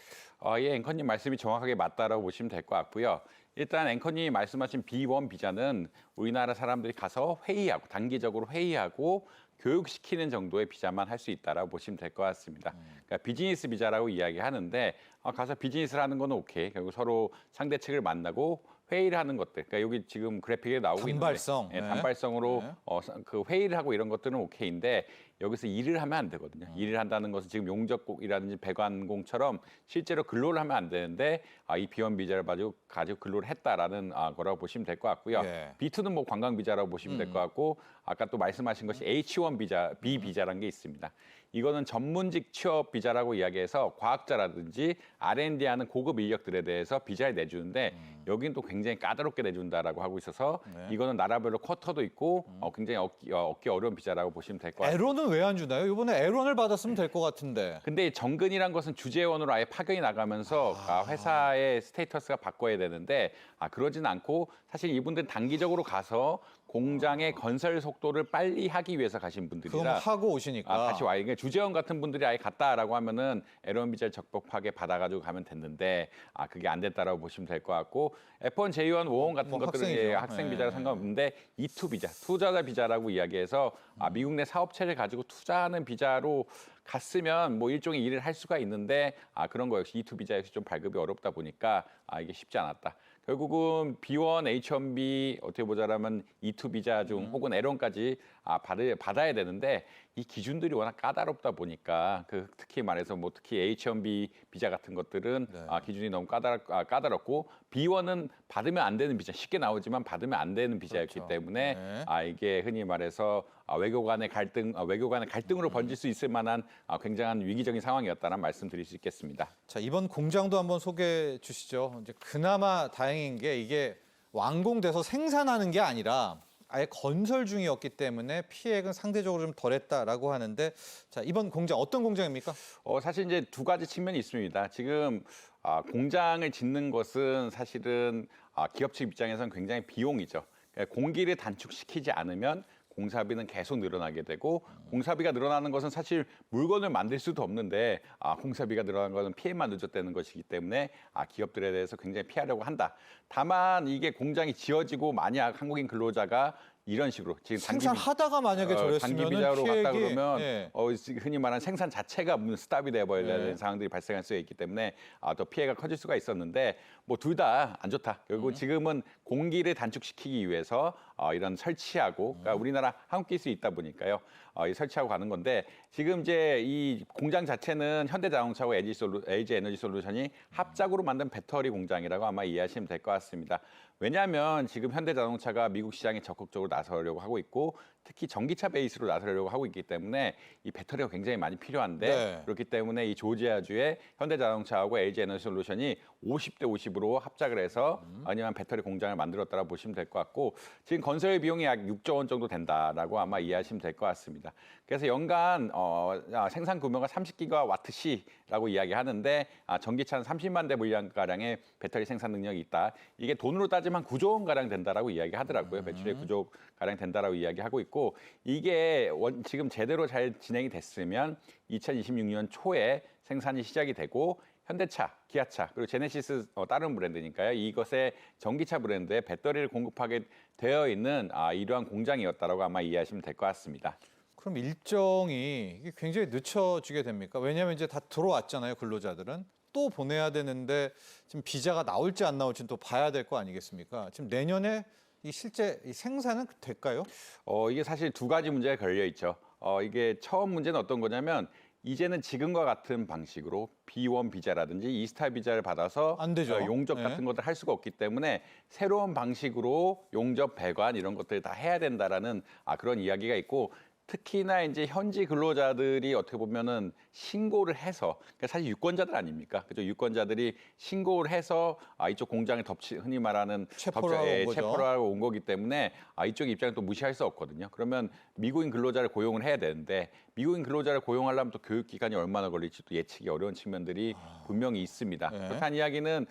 예, 앵커님 말씀이 정확하게 맞다라고 보시면 될 것 같고요. 일단 앵커님이 말씀하신 B1 비자는 우리나라 사람들이 가서 회의하고 단기적으로 회의하고 교육시키는 정도의 비자만 할 수 있다라고 보시면 될 것 같습니다. 그러니까 비즈니스 비자라고 이야기하는데 가서 비즈니스를 하는 건 오케이. 결국 서로 상대 측을 만나고 회의를 하는 것들. 그러니까 여기 지금 그래픽에 나오고 단발성. 있는데 네. 단발성으로 네. 그 회의를 하고 이런 것들은 오케이인데 여기서 일을 하면 안 되거든요. 일을 한다는 것은 지금 용접국이라든지 배관공처럼 실제로 근로를 하면 안 되는데 이 B1 비자를 가지고 근로를 했다라는 거라고 보시면 될 것 같고요. 예. B2는 뭐 관광 비자라고 보시면 될 것 같고 아까 또 말씀하신 것이 H1 비자, B 비자라는 게 있습니다. 이거는 전문직 취업 비자라고 이야기해서 과학자라든지 R&D 하는 고급 인력들에 대해서 비자를 내주는데 여기는 또 굉장히 까다롭게 내준다라고 하고 있어서 네. 이거는 나라별로 쿼터도 있고 굉장히 얻기 어려운 비자라고 보시면 될 것 같아요. L1은 왜 안 주나요? 이번에 L1을 받았으면 될 것 같은데. 근데 정근이란 것은 주재원으로 아예 파견이 나가면서 회사의 스테이터스가 바꿔야 되는데 그러진 않고 사실 이분들은 단기적으로 가서 공장의 건설 속도를 빨리 하기 위해서 가신 그거 분들이라 하고 오시니까. 다시 와요. 그러니까 주재원 같은 분들이 아예 갔다라고 하면은 L1 비자를 적법하게 받아가지고 가면 됐는데 그게 안 됐다라고 보시면 될 것 같고 F1, J1, O1 같은 뭐 것들은 학생이죠. 학생 네. 비자랑 상관없는데 E2 비자, 투자자 비자라고 이야기해서 미국 내 사업체를 가지고 투자하는 비자로 갔으면 뭐 일종의 일을 할 수가 있는데 그런 거 역시 E2 비자 역시 좀 발급이 어렵다 보니까 이게 쉽지 않았다. 결국은 B1, H1B 어떻게 보자라면 E2 비자 중 혹은 L1까지 받아야 되는데 이 기준들이 워낙 까다롭다 보니까 특히 말해서 뭐 특히 H1B 비자 같은 것들은 네. 기준이 너무 까다롭고 B1은 받으면 안 되는 비자 쉽게 나오지만 받으면 안 되는 비자였기 그렇죠. 때문에 네. 이게 흔히 말해서 외교 간의 갈등으로 번질 수 있을 만한 굉장한 위기적인 상황이었다는 말씀드릴 수 있겠습니다. 자, 이번 공장도 한번 소개해 주시죠. 이제 그나마 다행인 게 이게 완공돼서 생산하는 게 아니라 아예 건설 중이었기 때문에 피해액은 상대적으로 좀 덜했다라고 하는데 자, 이번 공장 어떤 공장입니까? 사실 이제 두 가지 측면이 있습니다. 지금 공장을 짓는 것은 사실은 기업 측 입장에서는 굉장히 비용이죠. 그러니까 공기를 단축시키지 않으면 공사비는 계속 늘어나게 되고 공사비가 늘어나는 것은 사실 물건을 만들 수도 없는데 공사비가 늘어나는 것은 피해만 누적되는 것이기 때문에 기업들에 대해서 굉장히 피하려고 한다. 다만 이게 공장이 지어지고 만약 한국인 근로자가 이런 식으로 지금 생산하다가 만약에 단기 저랬으면 비자로 갔다 피해액이 그러면 예. 흔히 말하는 생산 자체가 스탑이 돼버려야 되는 네. 상황들이 발생할 수 있기 때문에 더 피해가 커질 수가 있었는데 뭐 둘 다 안 좋다. 결국 지금은 공기를 단축시키기 위해서 이런 설치하고 그러니까 우리나라 한국 기술이 있다 보니까요. 이 설치하고 가는 건데 지금 이제 이 공장 자체는 현대자동차와 LG 에너지 솔루션이 합작으로 만든 배터리 공장이라고 아마 이해하시면 될 것 같습니다. 왜냐하면 지금 현대자동차가 미국 시장에 적극적으로 나서려고 하고 있고 특히 전기차 베이스로 나서려고 하고 있기 때문에 이 배터리가 굉장히 많이 필요한데 네. 그렇기 때문에 이 조지아주의 현대자동차하고 LG 에너지 솔루션이 50대 50으로 합작을 해서 아니면 배터리 공장을 만들었다고 보시면 될 것 같고 지금 건설 비용이 약 6조 원 정도 된다라고 아마 이해하시면 될 것 같습니다. 그래서 연간 생산 규모가 30기가와트시라고 이야기하는데 전기차는 30만 대 물량가량의 배터리 생산 능력이 있다. 이게 돈으로 따지면 9조 원 가량 된다라고 이야기하더라고요. 매출의 9조 가량 된다라고 이야기하고 있고 이게 지금 제대로 잘 진행이 됐으면 2026년 초에 생산이 시작이 되고 현대차, 기아차, 그리고 제네시스 다른 브랜드니까요. 이것의 전기차 브랜드에 배터리를 공급하게 되어 있는 이러한 공장이었다라고 아마 이해하시면 될 것 같습니다. 그럼 일정이 이게 굉장히 늦춰지게 됩니까? 왜냐하면 이제 다 들어왔잖아요, 근로자들은. 또 보내야 되는데 지금 비자가 나올지 안 나올지는 또 봐야 될 거 아니겠습니까? 지금 내년에 이 실제 이 생산은 될까요? 이게 사실 두 가지 문제가 걸려 있죠. 이게 처음 문제는 어떤 거냐면 이제는 지금과 같은 방식으로 B1 비자라든지 이스타 비자를 받아서 안 되죠. 용접 네. 같은 것들 할 수가 없기 때문에 새로운 방식으로 용접, 배관 이런 것들을 다 해야 된다라는 그런 이야기가 있고 특히나 이제 현지 근로자들이 어떻게 보면은 신고를 해서 그러니까 사실 유권자들 아닙니까? 그죠? 유권자들이 신고를 해서 이쪽 공장에 흔히 말하는 체포를 하고 온 거죠. 체포를 하고 온 거기 때문에 이쪽 입장을 또 무시할 수 없거든요. 그러면 미국인 근로자를 고용을 해야 되는데 미국인 근로자를 고용하려면 또 교육 기간이 얼마나 걸릴지 또 예측이 어려운 측면들이 분명히 있습니다. 네. 그렇다는 이야기는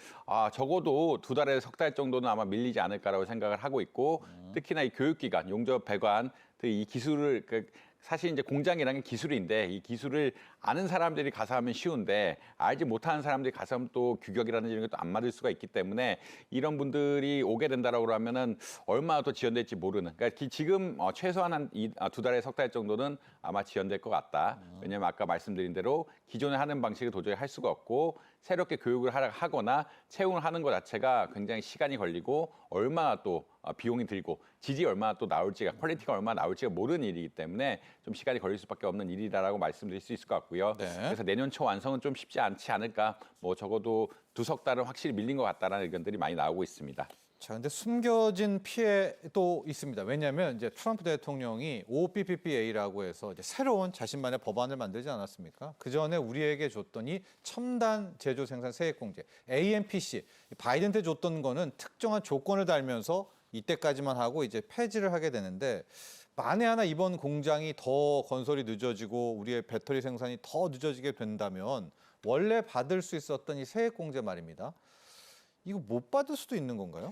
적어도 2달에서 3달 정도는 아마 밀리지 않을까라고 생각을 하고 있고 특히나 이 교육 기간, 용접 배관 이 기술을 사실 이제 공장이라는 게 기술인데 이 기술을 아는 사람들이 가서 하면 쉬운데 알지 못하는 사람들이 가서 하면 또 규격이라든지 이런 것도 안 맞을 수가 있기 때문에 이런 분들이 오게 된다라고 하면은 얼마나 더 지연될지 모르는. 그러니까 지금 최소한 2달에 3달 정도는 아마 지연될 것 같다. 왜냐하면 아까 말씀드린 대로 기존에 하는 방식을 도저히 할 수가 없고 새롭게 교육을 하거나 채용을 하는 것 자체가 굉장히 시간이 걸리고 얼마나 또 비용이 들고 질이 얼마나 또 나올지가 퀄리티가 얼마나 나올지가 모르는 일이기 때문에 좀 시간이 걸릴 수밖에 없는 일이다라고 말씀드릴 수 있을 것 같고요. 네. 그래서 내년 초 완성은 좀 쉽지 않지 않을까. 뭐 적어도 2석 달은 확실히 밀린 것 같다라는 의견들이 많이 나오고 있습니다. 자, 근데 숨겨진 피해도 있습니다. 왜냐하면 이제 트럼프 대통령이 OPPPA라고 해서 이제 새로운 자신만의 법안을 만들지 않았습니까? 그 전에 우리에게 줬던 이 첨단 제조 생산 세액 공제 AMPC 바이든 때 줬던 거는 특정한 조건을 달면서 이때까지만 하고 이제 폐지를 하게 되는데 만에 하나 이번 공장이 더 건설이 늦어지고 우리의 배터리 생산이 더 늦어지게 된다면 원래 받을 수 있었던 이 세액 공제 말입니다. 이거 못 받을 수도 있는 건가요?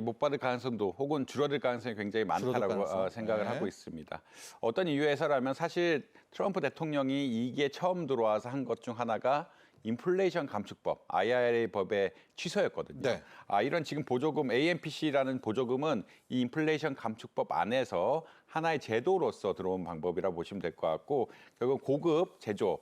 못 받을 가능성도 혹은 줄어들 가능성이 굉장히 많다라고 가능성. 생각을 네. 하고 있습니다. 어떤 이유에서라면 사실 트럼프 대통령이 이게 처음 들어와서 한 것 중 하나가 인플레이션 감축법, IRA 법의 취소였거든요. 네. 이런 지금 보조금 AMPC라는 보조금은 이 인플레이션 감축법 안에서 하나의 제도로서 들어온 방법이라고 보시면 될 것 같고 결국 고급 제조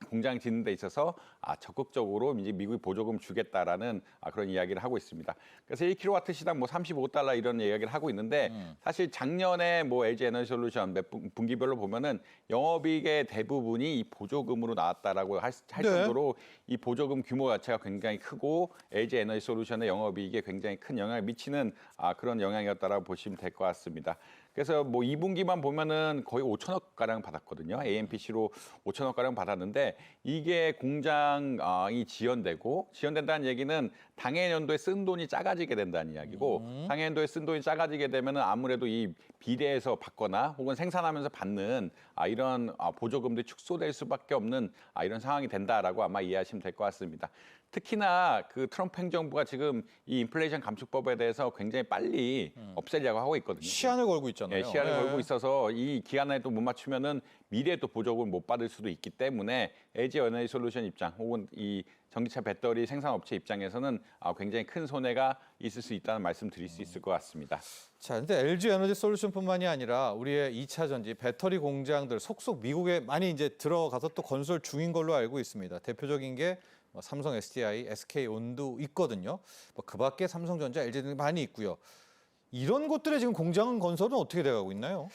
공장 짓는 데 있어서 적극적으로 이제 미국이 보조금 주겠다라는 그런 이야기를 하고 있습니다. 그래서 1kW 시당 뭐 $35 이런 이야기를 하고 있는데 사실 작년에 뭐 LG 에너지솔루션 몇 분기별로 보면은 영업이익의 대부분이 이 보조금으로 나왔다라고 할 네. 정도로 이 보조금 규모 자체가 굉장히 크고 LG 에너지솔루션의 영업이익에 굉장히 큰 영향을 미치는 그런 영향이었다라고 보시면 될 것 같습니다. 그래서 뭐 2분기만 보면은 거의 5천억 가량 받았거든요. AMPC로 5천억 가량 받았는데 이게 공장이 지연된다는 얘기는 당해 연도에 쓴 돈이 작아지게 된다는 이야기고 당해 연도에 쓴 돈이 작아지게 되면은 아무래도 이 비례해서 받거나 혹은 생산하면서 받는 이런 보조금들이 축소될 수밖에 없는 이런 상황이 된다라고 아마 이해하시면 될 것 같습니다. 특히나 그 트럼프 행정부가 지금 이 인플레이션 감축법에 대해서 굉장히 빨리 없애려고 하고 있거든요. 시한을 걸고 있잖아요. 시한을 네. 걸고 있어서 이 기간에 또 못 맞추면은 미래에 또 보조금을 못 받을 수도 있기 때문에 LG 에너지솔루션 입장 혹은 이 전기차 배터리 생산업체 입장에서는 굉장히 큰 손해가 있을 수 있다는 말씀 드릴 수 있을 것 같습니다. 자, 근데 LG 에너지 솔루션뿐만이 아니라 우리의 2차 전지 배터리 공장들 속속 미국에 많이 이제 들어가서 또 건설 중인 걸로 알고 있습니다. 대표적인 게 삼성 SDI, SK온도 있거든요. 그 밖에 삼성전자, LG 등이 많이 있고요. 이런 곳들의 지금 공장 건설은 어떻게 돼가고 있나요?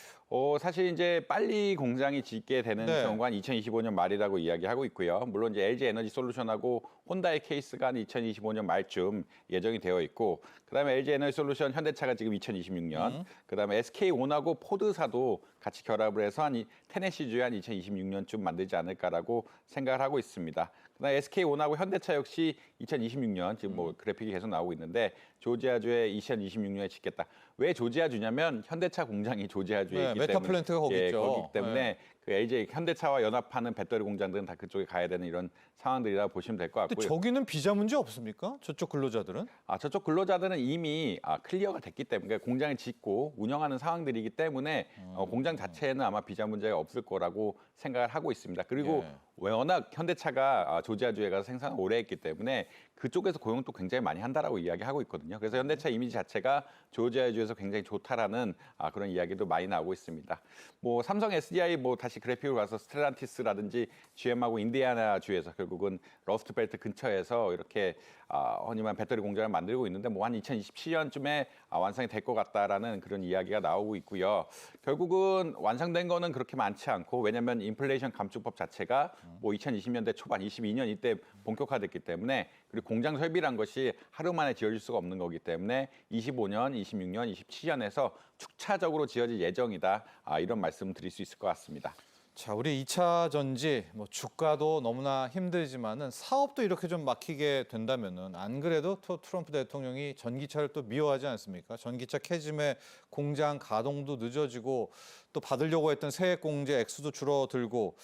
사실 이제 빨리 공장이 짓게 되는 네. 경우가 2025년 말이라고 이야기하고 있고요. 물론 이제 LG 에너지 솔루션하고 혼다의 케이스가 2025년 말쯤 예정이 되어 있고, 그다음에 LG 에너지 솔루션, 현대차가 지금 2026년, 그다음에 SK온하고 포드사도 같이 결합을 해서 한 테네시주에 한 2026년쯤 만들지 않을까라고 생각을 하고 있습니다. 그다음에 SK온하고 현대차 역시 2026년 지금 뭐 그래픽이 계속 나오고 있는데 조지아주에 2026년에 짓겠다. 왜 조지아주냐면 현대차 공장이 조지아주에 네, 있기 메타 때문에 플랜트가 거기 있죠. 거기기 때문에 그 LG 현대차와 연합하는 배터리 공장들은 다 그쪽에 가야 되는 이런 상황들이라 보시면 될 것 근데 같고요. 저기는 비자 문제 없습니까? 저쪽 근로자들은? 저쪽 근로자들은 이미 클리어가 됐기 때문에 그러니까 공장을 짓고 운영하는 상황들이기 때문에 공장 자체에는 아마 비자 문제가 없을 거라고 생각을 하고 있습니다. 그리고 예. 워낙 현대차가 조지아주에 가서 생산을 오래 했기 때문에 그쪽에서 고용도 굉장히 많이 한다라고 이야기하고 있거든요. 그래서 현대차 이미지 자체가 조지아주에서 굉장히 좋다라는 그런 이야기도 많이 나오고 있습니다. 뭐 삼성 SDI 뭐 다시 그래픽으로 가서 스텔란티스라든지 GM하고 인디애나주에서 결국은 러스트벨트 근처에서 이렇게 허니만 배터리 공장을 만들고 있는데 뭐 한 2027년쯤에 완성이 될 것 같다라는 그런 이야기가 나오고 있고요. 결국은 완성된 거는 그렇게 많지 않고 왜냐하면 인플레이션 감축법 자체가 뭐 2020년대 초반 22년 이때 본격화됐기 때문에 그리고 공장 설비란 것이 하루 만에 지어질 수가 없는 거기 때문에 25년, 26년, 27년에서 축차적으로 지어질 예정이다. 이런 말씀 드릴 수 있을 것 같습니다. 자, 우리 2차 전지 뭐 주가도 너무나 힘들지만은 사업도 이렇게 좀 막히게 된다면은 안 그래도 또 트럼프 대통령이 전기차를 또 미워하지 않습니까? 전기차 캐즘의 공장 가동도 늦어지고 또 받으려고 했던 세액 공제 액수도 줄어들고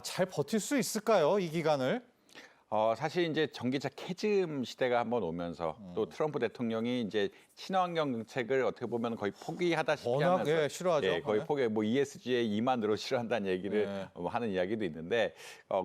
잘 버틸 수 있을까요? 이 기간을? 사실 이제 전기차 캐즘 시대가 한번 오면서 또 트럼프 대통령이 이제 친환경 정책을 어떻게 보면 거의 포기하다시피 워낙 하면서 싫어하죠. 거의 포기 뭐 ESG에 2만 으로 싫어한다는 얘기를 네. 하는 이야기도 있는데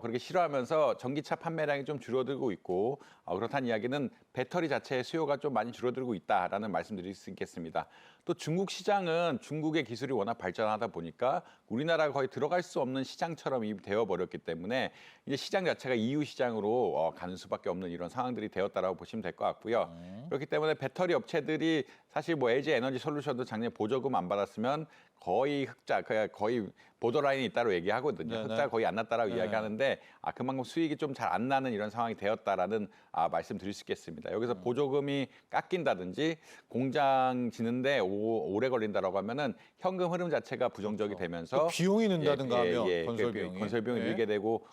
그렇게 싫어하면서 전기차 판매량이 좀 줄어들고 있고 그렇다는 이야기는 배터리 자체의 수요가 좀 많이 줄어들고 있다라는 말씀드릴 수 있겠습니다. 또 중국 시장은 중국의 기술이 워낙 발전하다 보니까 우리나라가 거의 들어갈 수 없는 시장처럼 이미 되어버렸기 때문에 이제 시장 자체가 EU 시장으로 가는 수밖에 없는 이런 상황들이 되었다라고 보시면 될 것 같고요. 그렇기 때문에 배터리 업체들이 사실 뭐 LG 에너지 솔루션도 작년에 보조금 안 받았으면 거의 흑자, 거의 보더라인이 있다고 얘기하거든요. 네네. 흑자가 거의 안 났다라고 네. 이야기하는데 그만큼 수익이 좀 잘 안 나는 이런 상황이 되었다라는 말씀 드릴 수 있겠습니다. 여기서 보조금이 깎인다든지 공장 지는데 오래 걸린다라고 하면은 현금 흐름 자체가 부정적이 되면서 또 비용이 는다든가 하면 건설 그 비용이. 건설 비용이 네. 늘게 되고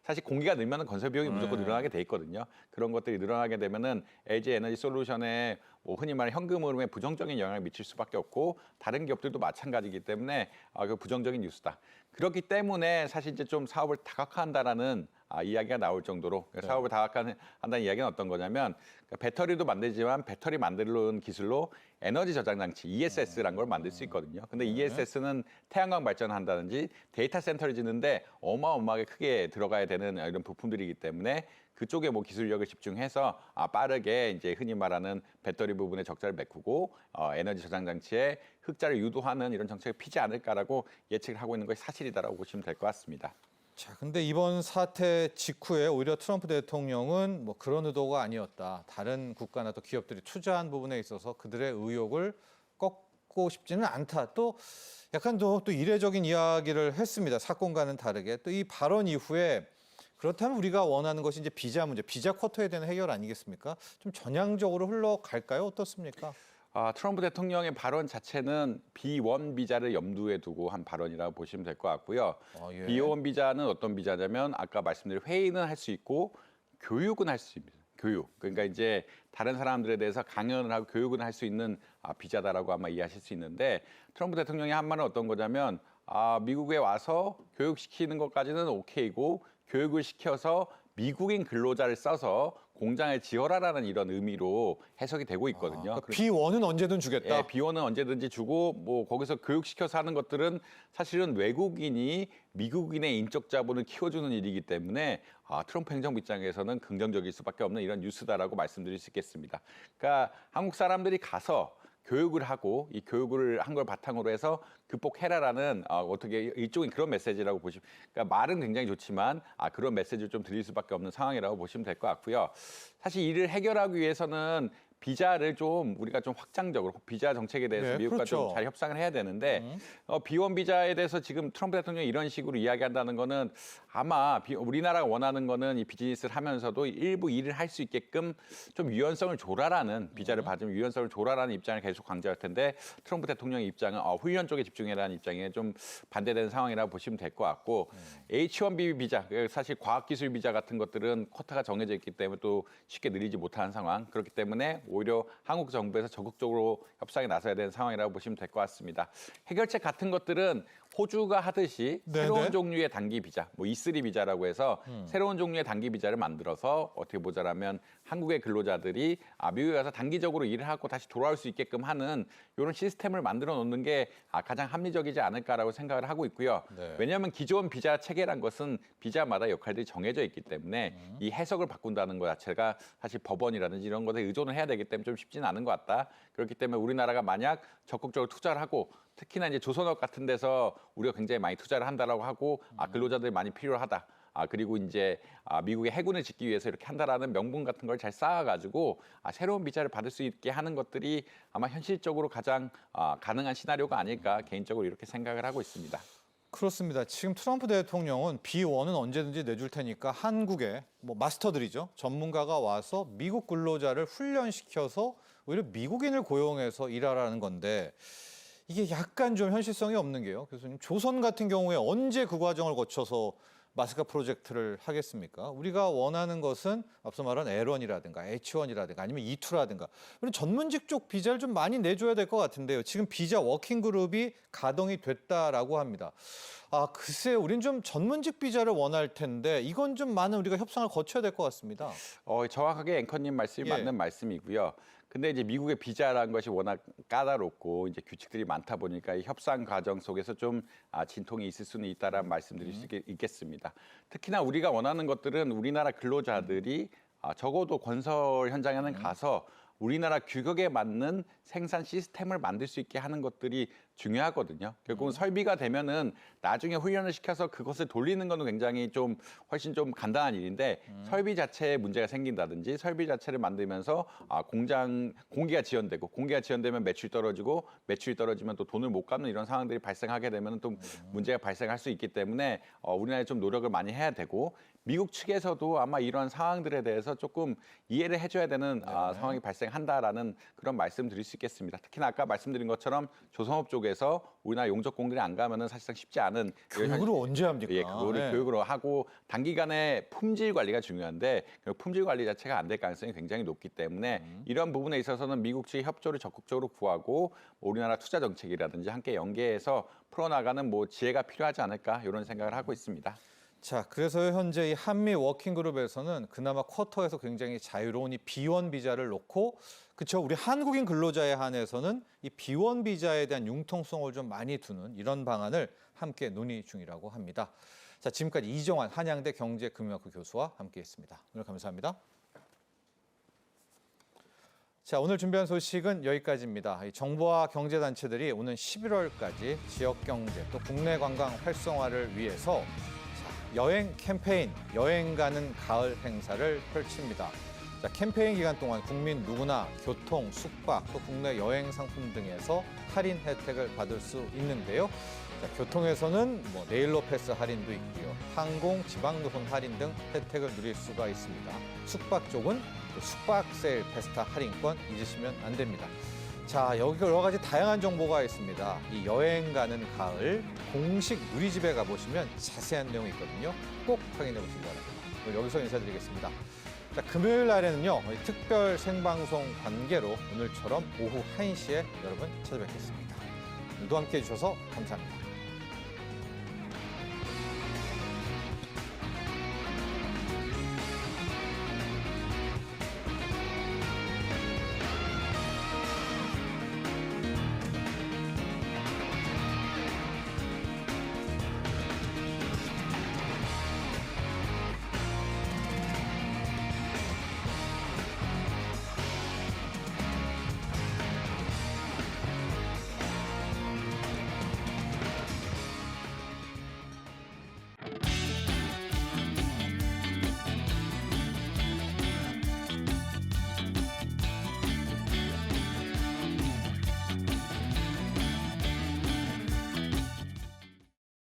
사실 공기가 늘면은 건설 비용이 무조건 네. 늘어나게 돼 있거든요. 그런 것들이 늘어나게 되면은 LG 에너지 솔루션에 뭐 흔히 말하는 현금 흐름에 부정적인 영향을 미칠 수밖에 없고 다른 기업들도 마찬가지이기 때문에 그 부정적인 뉴스다. 그렇기 때문에 사실 이제 좀 사업을 다각화한다라는 이야기가 나올 정도로 사업을 다각화한다는 이야기는 어떤 거냐면 배터리도 만들지만 배터리 만드는 기술로 에너지 저장 장치 ESS라는 걸 만들 수 있거든요. 근데 ESS는 태양광 발전한다든지 데이터 센터를 짓는데 어마어마하게 크게 들어가야 되는 이런 부품들이기 때문에 그쪽에 뭐 기술력을 집중해서 빠르게 이제 흔히 말하는 배터리 부분에 적자를 메꾸고 에너지 저장 장치에 흑자를 유도하는 이런 정책을 피지 않을까라고 예측을 하고 있는 것이 사실이다라고 보시면 될 것 같습니다. 자, 근데 이번 사태 직후에 오히려 트럼프 대통령은 뭐 그런 의도가 아니었다. 다른 국가나 또 기업들이 투자한 부분에 있어서 그들의 의욕을 꺾고 싶지는 않다. 또 약간 또 이례적인 이야기를 했습니다. 사건과는 다르게. 또 이 발언 이후에 그렇다면 우리가 원하는 것이 이제 비자 문제, 비자 쿼터에 대한 해결 아니겠습니까? 좀 전향적으로 흘러갈까요? 어떻습니까? 트럼프 대통령의 발언 자체는 B1 비자를 염두에 두고 한 발언이라고 보시면 될 것 같고요. 예. B1 비자는 어떤 비자냐면 아까 말씀드린 회의는 할 수 있고 교육은 할 수 있습니다. 교육. 그러니까 이제 다른 사람들에 대해서 강연을 하고 교육은 할 수 있는 비자다라고 아마 이해하실 수 있는데 트럼프 대통령이 한 말은 어떤 거냐면 미국에 와서 교육시키는 것까지는 오케이고 교육을 시켜서 미국인 근로자를 써서 공장을 지어라라는 이런 의미로 해석이 되고 있거든요. 그러니까 B1은 언제든 주겠다. 비원은 언제든지 주고 뭐 거기서 교육시켜서 하는 것들은 사실은 외국인이 미국인의 인적 자본을 키워주는 일이기 때문에 트럼프 행정부 입장에서는 긍정적일 수밖에 없는 이런 뉴스다라고 말씀드릴 수 있겠습니다. 그러니까 한국 사람들이 가서 교육을 하고 이 교육을 한 걸 바탕으로 해서 극복해라라는 어떻게 일종의 그런 메시지라고 보시면 그러니까 말은 굉장히 좋지만 그런 메시지를 좀 드릴 수밖에 없는 상황이라고 보시면 될 것 같고요. 사실 이를 해결하기 위해서는 비자를 좀 우리가 좀 확장적으로 비자 정책에 대해서 네, 미국과 그렇죠. 좀 잘 협상을 해야 되는데 B1 비자에 대해서 지금 트럼프 대통령이 이런 식으로 이야기한다는 거는 아마 우리나라가 원하는 거는 이 비즈니스를 하면서도 일부 일을 할 수 있게끔 좀 유연성을 줘라라는 비자를 받으면 유연성을 줘라라는 입장을 계속 강조할 텐데 트럼프 대통령의 입장은 훈련 쪽에 집중해라는 입장에 좀 반대되는 상황이라고 보시면 될 것 같고 H1B 비자 사실 과학기술 비자 같은 것들은 쿼타가 정해져 있기 때문에 또 쉽게 늘리지 못하는 상황 그렇기 때문에 오히려 한국 정부에서 적극적으로 협상에 나서야 되는 상황이라고 보시면 될 것 같습니다. 해결책 같은 것들은 호주가 하듯이 네네. 새로운 종류의 단기 비자, 뭐 E3 비자라고 해서 새로운 종류의 단기 비자를 만들어서 어떻게 보자라면 한국의 근로자들이 미국에 가서 단기적으로 일을 하고 다시 돌아올 수 있게끔 하는 이런 시스템을 만들어 놓는 게 가장 합리적이지 않을까라고 생각을 하고 있고요. 네. 왜냐하면 기존 비자 체계란 것은 비자마다 역할들이 정해져 있기 때문에 이 해석을 바꾼다는 것 자체가 사실 법원이라든지 이런 것에 의존을 해야 되기 때문에 좀 쉽지는 않은 것 같다. 그렇기 때문에 우리나라가 만약 적극적으로 투자를 하고 특히나 이제 조선업 같은 데서 우리가 굉장히 많이 투자를 한다라고 하고 근로자들이 많이 필요하다. 그리고 이제 미국의 해군을 짓기 위해서 이렇게 한다라는 명분 같은 걸 잘 쌓아가지고 새로운 비자를 받을 수 있게 하는 것들이 아마 현실적으로 가장 가능한 시나리오가 아닐까 개인적으로 이렇게 생각을 하고 있습니다. 그렇습니다. 지금 트럼프 대통령은 B1은 언제든지 내줄 테니까 한국에 뭐 마스터들이죠. 전문가가 와서 미국 근로자를 훈련시켜서 오히려 미국인을 고용해서 일하라는 건데 이게 약간 좀 현실성이 없는 게요. 교수님, 조선 같은 경우에 언제 그 과정을 거쳐서 마스카 프로젝트를 하겠습니까? 우리가 원하는 것은 앞서 말한 L1이라든가 H1이라든가 아니면 E2라든가 그런 전문직 쪽 비자를 좀 많이 내줘야 될 것 같은데요. 지금 비자 워킹 그룹이 가동이 됐다라고 합니다. 아, 글쎄, 우린 좀 전문직 비자를 원할 텐데 이건 좀 많은 우리가 협상을 거쳐야 될 것 같습니다. 정확하게 앵커님 말씀이 예. 맞는 말씀이고요. 근데 이제 미국의 비자라는 것이 워낙 까다롭고 이제 규칙들이 많다 보니까 이 협상 과정 속에서 좀 진통이 있을 수는 있다라는 말씀드릴 수 있겠습니다. 특히나 우리가 원하는 것들은 우리나라 근로자들이 적어도 건설 현장에는 가서 우리나라 규격에 맞는 생산 시스템을 만들 수 있게 하는 것들이 중요하거든요. 결국은 설비가 되면은 나중에 훈련을 시켜서 그것을 돌리는 거는 굉장히 좀 훨씬 좀 간단한 일인데 설비 자체에 문제가 생긴다든지 설비 자체를 만들면서 공기가 지연되면 매출이 떨어지고 매출이 떨어지면 또 돈을 못 갚는 이런 상황들이 발생하게 되면 또 문제가 발생할 수 있기 때문에 우리나라에 좀 노력을 많이 해야 되고 미국 측에서도 아마 이런 상황들에 대해서 조금 이해를 해줘야 되는 상황이 발생한다라는 그런 말씀 드릴 수 있겠습니다. 특히나 아까 말씀드린 것처럼 조선업 쪽에서 우리나라 용접 공들이 안 가면은 사실상 쉽지 않은 교육을 언제 합니까? 예, 그거를 교육으로 하고 단기간에 품질 관리가 중요한데 그 품질 관리 자체가 안 될 가능성이 굉장히 높기 때문에 이런 부분에 있어서는 미국 측의 협조를 적극적으로 구하고 우리나라 투자 정책이라든지 함께 연계해서 풀어나가는 지혜가 필요하지 않을까 이런 생각을 하고 있습니다. 자, 그래서 현재 이 한미 워킹 그룹에서는 그나마 쿼터에서 굉장히 자유로운 이 B1 비자를 놓고 그렇죠. 우리 한국인 근로자에 한해서는 이 B1 비자에 대한 융통성을 좀 많이 두는 이런 방안을 함께 논의 중이라고 합니다. 자, 지금까지 이정환 한양대 경제금융학부 교수와 함께했습니다. 오늘 감사합니다. 자, 오늘 준비한 소식은 여기까지입니다. 이 정부와 경제단체들이 오는 11월까지 지역 경제 또 국내 관광 활성화를 위해서 여행 캠페인, 여행 가는 가을 행사를 펼칩니다. 자, 캠페인 기간 동안 국민 누구나 교통, 숙박, 또 국내 여행 상품 등에서 할인 혜택을 받을 수 있는데요. 자, 교통에서는 레일로 패스 할인도 있고요. 항공, 지방노선 할인 등 혜택을 누릴 수가 있습니다. 숙박 쪽은 숙박 세일 페스타 할인권 잊으시면 안 됩니다. 자, 여기 여러 가지 다양한 정보가 있습니다. 이 여행 가는 가을 공식 누리집에 가보시면 자세한 내용이 있거든요. 꼭 확인해 보시기 바랍니다. 오늘 여기서 인사드리겠습니다. 자, 금요일 날에는요, 특별 생방송 관계로 오늘처럼 오후 1시에 여러분 찾아뵙겠습니다. 오늘도 함께해 주셔서 감사합니다.